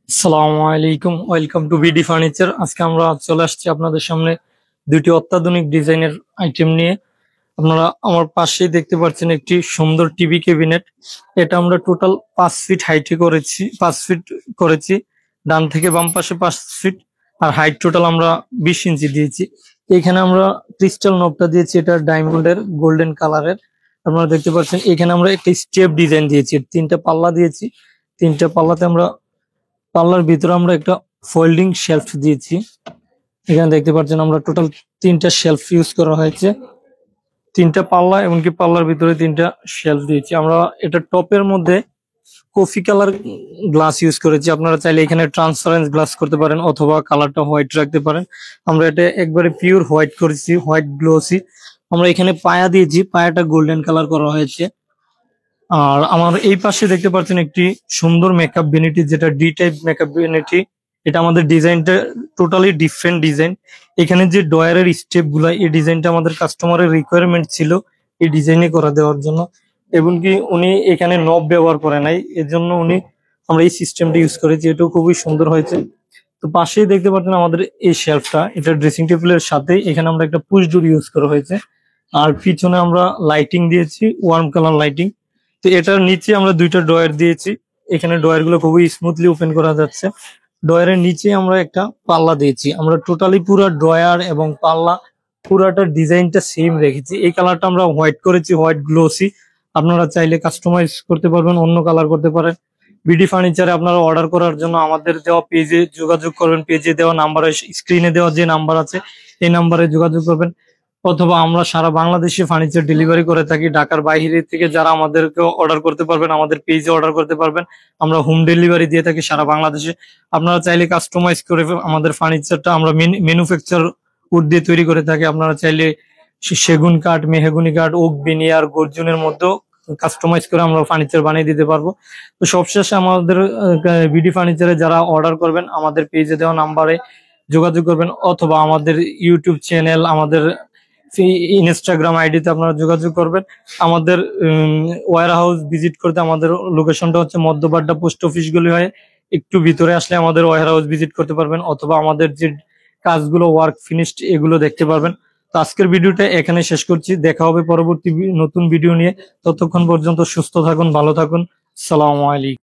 আসসালামু আলাইকুম, welcome to BD furniture. আজকে আমরা চলে আসছি আপনাদের সামনে দুটি অত্যাধুনিক ডিজাইনের আইটেম নিয়ে। আপনারা আমার পাশেই দেখতে পাচ্ছেন একটি সুন্দর টিভি ক্যাবিনেট। এটা আমরা টোটাল 5 ফিট হাইটে করেছি, 5 ফিট করেছি। ডান থেকে বাম পাশে 5 ফিট, আর হাইট টোটাল আমরা 20 ইঞ্চি দিয়েছি। এখানে আমরা ক্রিস্টাল নবটা দিয়েছি, এটা ডায়মন্ডের গোল্ডেন কালারের। আপনারা দেখতে পাচ্ছেন এখানে আমরা একটি স্টেপ ডিজাইন দিয়েছি, 3টা পাল্লা দিয়েছি। 3টা পাল্লাতে আমরা পাল্লার ভিতরে আমরা একটা ফোল্ডিং শেলফ দিয়েছি। এখানে দেখতে পাচ্ছেন আমরা টোটাল 3টা শেলফ ইউজ করা হয়েছে, 3টা পাল্লা, এমনকি পাল্লার ভিতরে 3টা শেলফ দিয়েছি। আমরা এটা টপের মধ্যে কফি কালার গ্লাস ইউজ করেছি। আপনারা চাইলে এখানে ট্রান্সপারেন্ট গ্লাস করতে পারেন অথবা কালারটা হোয়াইট রাখতে পারেন। আমরা এটা একবারে পিওর হোয়াইট করেছি, হোয়াইট গ্লোসি। আমরা এখানে পায়া দিয়েছি, পায়াটা গোল্ডেন কালার করা হয়েছে। আর আমার এই পাশে দেখতে পাচ্ছেন একটি সুন্দর মেকআপ ভ্যানিটি, যেটা ডি টাইপ মেকআপ ভ্যানিটি। এটা আমাদের ডিজাইনটা টোটালি ডিফারেন্ট ডিজাইন। এখানে যে ডয়ারের স্টেপ গুলা, এই ডিজাইনটা আমাদের কাস্টমারের রিকোয়ারমেন্ট ছিল এই ডিজাইনে করা দেওয়ার জন্য। এমনকি উনি এখানে নব ব্যবহার করে নাই, এর জন্য আমরা এই সিস্টেমটা ইউজ করেছি, এটাও খুবই সুন্দর হয়েছে। তো পাশেই দেখতে পাচ্ছেন আমাদের এই শেলফটা, এটা ড্রেসিং টেবিলের সাথে এখানে আমরা একটা পুশ ডোর ইউজ করা হয়েছে। আর পিছনে আমরা লাইটিং দিয়েছি, ওয়ার্ম কালার লাইটিং। তো এটার নিচে আমরা 2টা ড্রয়ার দিয়েছি। এখানে ড্রয়ার গুলো খুবই স্মুথলি ওপেন করা যাচ্ছে। ড্রয়ারের নিচে আমরা একটা পাল্লা দিয়েছি। আমরা টোটালি পুরো ড্রয়ার এবং পাল্লা পুরাটা ডিজাইনটা সেম রেখেছি। এই কালারটা আমরা হোয়াইট করেছি, হোয়াইট গ্লোসি। আপনারা চাইলে কাস্টমাইজ করতে পারবেন, অন্য কালার করতে পারেন। বিডি ফার্নিচারে আপনারা অর্ডার করার জন্য আমাদের দেওয়া পেজে যোগাযোগ করবেন। পেজে দেওয়া নাম্বারে, স্ক্রিনে দেওয়া যে নাম্বার আছে এই নাম্বারে যোগাযোগ করবেন। অথবা আমরা সারা বাংলাদেশে ফার্নিচার ডেলিভারি করে থাকি। ঢাকার বাইরে থেকে যারা আমাদেরকে অর্ডার করতে পারবেন, আমাদের পেজে অর্ডার করতে পারবেন। আমরা হোম ডেলিভারি দিয়ে থাকি সারা বাংলাদেশে। আপনারা চাইলে কাস্টমাইজ করে আমাদের ফার্নিচারটা আমরা ম্যানুফ্যাকচার উড দিয়ে তৈরি করে থাকি। আপনারা চাইলে সেগুন কাঠ, মেহগনি কাঠ, ওক, বেনিয়ার, গর্জনের মধ্যেও কাস্টমাইজ করে আমরা ফার্নিচার বানিয়ে দিতে পারবো। তো সবশেষে আমাদের বিডি ফার্নিচারে যারা অর্ডার করবেন আমাদের পেজে দেওয়া নাম্বারে যোগাযোগ করবেন, অথবা আমাদের ইউটিউব চ্যানেল, আমাদের ইনস্টাগ্রাম আইডিতে আপনারা যোগাযোগ করবেন। আমাদের ওয়্যার হাউস ভিজিট করতে, আমাদের লোকেশনটা হচ্ছে মধ্যবাড্ডা পোস্ট অফিস গলি হয়ে একটু ভিতরে আসলে আমাদের ওয়্যার হাউস ভিজিট করতে পারবেন, অথবা আমাদের যে কাজগুলো ওয়ার্ক ফিনিশড এগুলো দেখতে পারবেন। তো আজকের ভিডিওটা এখানে শেষ করছি, দেখা হবে পরবর্তী নতুন ভিডিও নিয়ে। ততক্ষণ পর্যন্ত সুস্থ থাকুন, ভালো থাকুন। সালামু আলাইকুম।